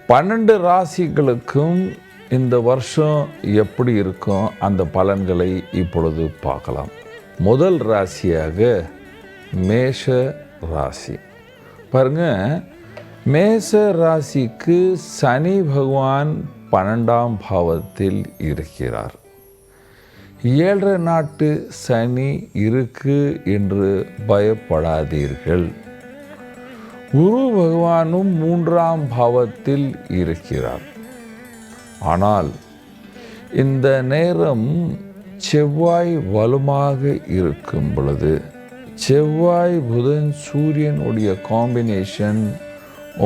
12 ராசிகளுக்கும் இந்த வருஷம் எப்படி இருக்கும் அந்த பலன்களை இப்பொழுது பார்க்கலாம். முதல் ராசியாக மேஷ ராசி. பாருங்க, மேஷ ராசிக்கு சனி பகவான் 12ஆம் பாவத்தில் இருக்கிறார். 7 நாட்டு சனி இருக்கு என்று பயப்படாதீர்கள். குரு பகவானும் 3ஆம் பாவத்தில் இருக்கிறார். ஆனால் இந்த நேரம் செவ்வாய் வலுமாக இருக்கும் பொழுது, செவ்வாய் புதன் சூரியனுடைய காம்பினேஷன்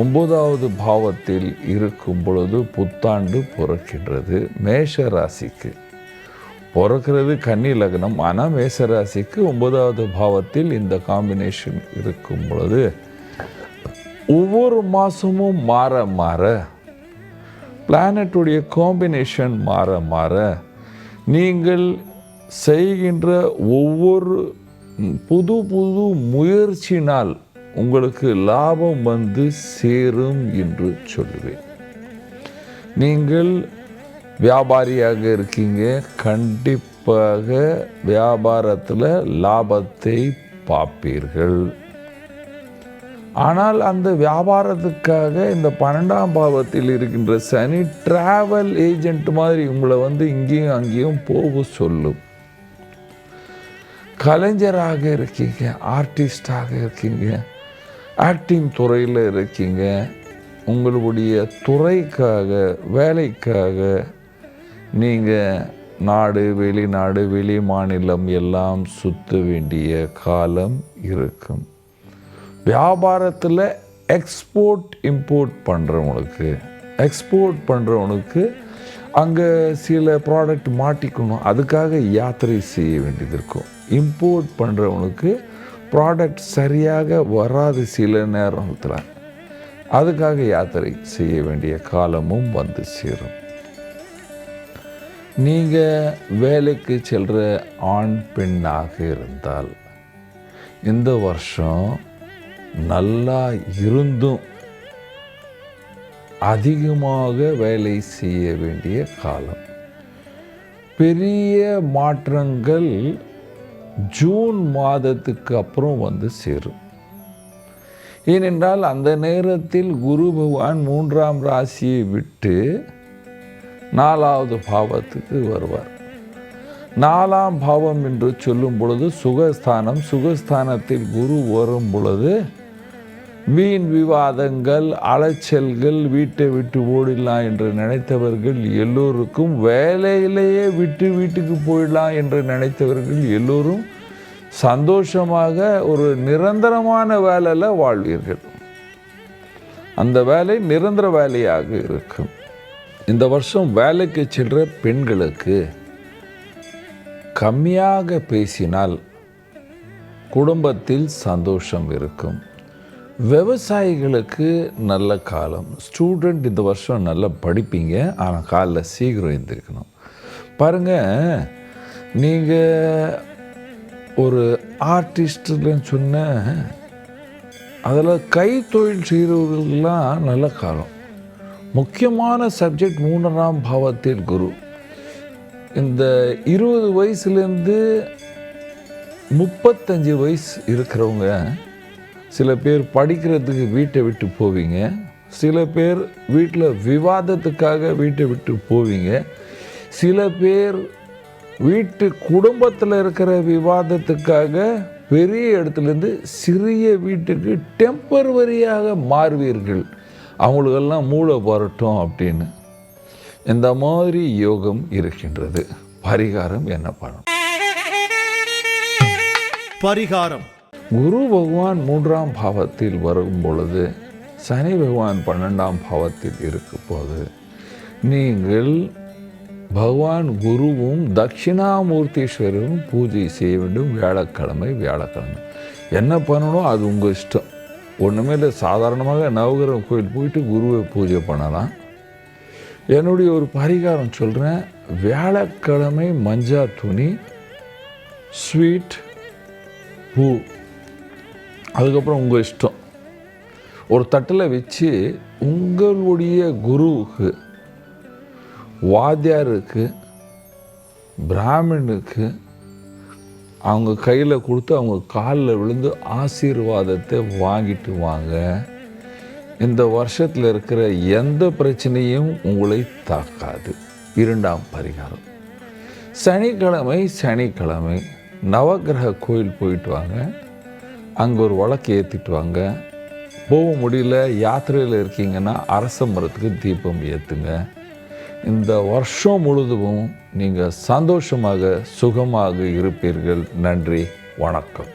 9வது பாவத்தில் இருக்கும் பொழுது புத்தாண்டு பிறக்கின்றது. மேஷ ராசிக்கு பிறக்கிறது கன்னி லக்னம், ஆனால் மேஷ ராசிக்கு 9வது பாவத்தில் இந்த காம்பினேஷன் இருக்கும் பொழுது ஒவ்வொரு மாதமும் மாற மாற பிளானட்டுடைய காம்பினேஷன் மாற மாற நீங்கள் செய்கின்ற ஒவ்வொரு புது புது முயற்சினால் உங்களுக்கு லாபம் வந்து சேரும் என்று சொல்லுவேன். நீங்கள் வியாபாரியாக இருக்கீங்க, கண்டிப்பாக வியாபாரத்தில் லாபத்தை பார்ப்பீர்கள். ஆனால் அந்த வியாபாரத்துக்காக இந்த 12ஆம் பாவத்தில் இருக்கின்ற சனி டிராவல் ஏஜென்ட் மாதிரி உங்களை வந்து இங்கேயும் அங்கேயும் போக சொல்லும். கலைஞராக இருக்கீங்க, ஆர்டிஸ்டாக இருக்கீங்க, ஆக்டிங் துறையில் இருக்கீங்க, உங்களுடைய துறைக்காக வேலைக்காக நீங்கள் நாடு வெளிநாடு வெளி மாநிலம் எல்லாம் சுற்ற வேண்டிய காலம் இருக்கும். வியாபாரத்தில் எக்ஸ்போர்ட் இம்போர்ட் பண்ணுறவனுக்கு அங்கே சில ப்ராடக்ட் மாட்டிக்கணும், அதுக்காக யாத்திரை செய்ய வேண்டியது இருக்கும். இம்போர்ட் பண்ணுறவனுக்கு ப்ராடக்ட் சரியாக வராது சில நேரத்தில், அதுக்காக யாத்திரை செய்ய வேண்டிய காலமும் வந்து சேரும். நீங்கள் வேலைக்கு செல்கிற ஆண் பெண்ணாக இருந்தால் இந்த வருஷம் நல்லா இருந்தும் அதிகமாக வேலை செய்ய வேண்டிய காலம். பெரிய மாற்றங்கள் ஜூன் மாதத்துக்கு அப்புறம் வந்து சேரும். ஏனென்றால் அந்த நேரத்தில் குரு பகவான் 3ஆம் ராசியை விட்டு 4வது பாவத்துக்கு வருவார். 4ஆம் பாவம் என்று சொல்லும் பொழுது சுகஸ்தானம், சுகஸ்தானத்தில் குரு வரும் பொழுது வீண் விவாதங்கள், அலைச்சல்கள், வீட்டை விட்டு ஓடிடலாம் என்று நினைத்தவர்கள் எல்லோருக்கும், வேலையிலேயே விட்டு வீட்டுக்கு போயிடலாம் என்று நினைத்தவர்கள் எல்லோரும் சந்தோஷமாக ஒரு நிரந்தரமான வேலையில் வாழ்வீர்கள். அந்த வேலை நிரந்தர வேலையாக இருக்கும். இந்த வருஷம் வேலைக்கு செல்கிற பெண்களுக்கு கம்மியாக பேசினால் குடும்பத்தில் சந்தோஷம் இருக்கும். விவசாயிகளுக்கு நல்ல காலம். ஸ்டூடெண்ட் இந்த வருஷம் நல்லா படிப்பீங்க, ஆனால் காலைல சீக்கிரம் எழுந்திருக்கணும். பாருங்கள், நீங்கள் ஒரு ஆர்டிஸ்ட்லன்னு சொன்ன அதில் கைத்தொழில் செய்கிறவர்களுக்கெல்லாம் நல்ல காலம். முக்கியமான சப்ஜெக்ட் 3ஆம் பாவத்தில் குரு. இந்த 20 வயசுலேருந்து 35 வயசு இருக்கிறவங்க சில பேர் படிக்கிறதுக்கு வீட்டை விட்டு போவீங்க, சில பேர் வீட்டில் விவாதத்துக்காக வீட்டை விட்டு போவீங்க, சில பேர் வீட்டு குடும்பத்தில் இருக்கிற விவாதத்துக்காக பெரிய இடத்துலேருந்து சிறிய வீட்டுக்கு டெம்பரவரியாக மாறுவீர்கள். அவங்களுக்கெல்லாம் மூளை வரட்டும் அப்படின்னு. இந்த மாதிரி யோகம் இருக்கின்றது. பரிகாரம் என்ன பண்ணணும்? பரிகாரம்: குரு பகவான் 3ஆம் பாவத்தில் வரும் பொழுது சனி பகவான் 12ஆம் பாவத்தில் இருக்கும் போது நீங்கள் பகவான் குருவும் தட்சிணாமூர்த்தீஸ்வரரும் பூஜை செய்ய வேண்டும். வியாழக்கிழமை என்ன பண்ணணும் அது உங்கள் இஷ்டம். ஒன்றுமே இல்லை, சாதாரணமாக நவகிரக கோயில் போயிட்டு குருவை பூஜை பண்ணலாம். என்னுடைய ஒரு பரிகாரம் சொல்கிறேன். வியாழக்கிழமை மஞ்சா துணி, ஸ்வீட், பூ, அதுக்கப்புறம் உங்கள் இஷ்டம். ஒரு தட்டில் வச்சு உங்களுடைய குருவுக்கு, வாத்தியாருக்கு, பிராமணனுக்கு அவங்க கையில் கொடுத்து அவங்க காலில் விழுந்து ஆசீர்வாதத்தை வாங்கிட்டு வாங்க. இந்த வருஷத்தில் இருக்கிற எந்த பிரச்சனையும் உங்களை தாக்காது. 2ஆம் பரிகாரம், சனிக்கிழமை நவக்கிரக கோயில் போயிட்டு வாங்க. அங்கே ஒரு விளக்கு ஏற்றிட்டு வாங்க. போக முடியல, யாத்திரையில் இருக்கீங்கன்னா அரச மரத்துக்கு தீபம் ஏற்றுங்க. இந்த வருஷம் முழுதும் நீங்கள் சந்தோஷமாக சுகமாக இருப்பீர்கள். நன்றி, வணக்கம்.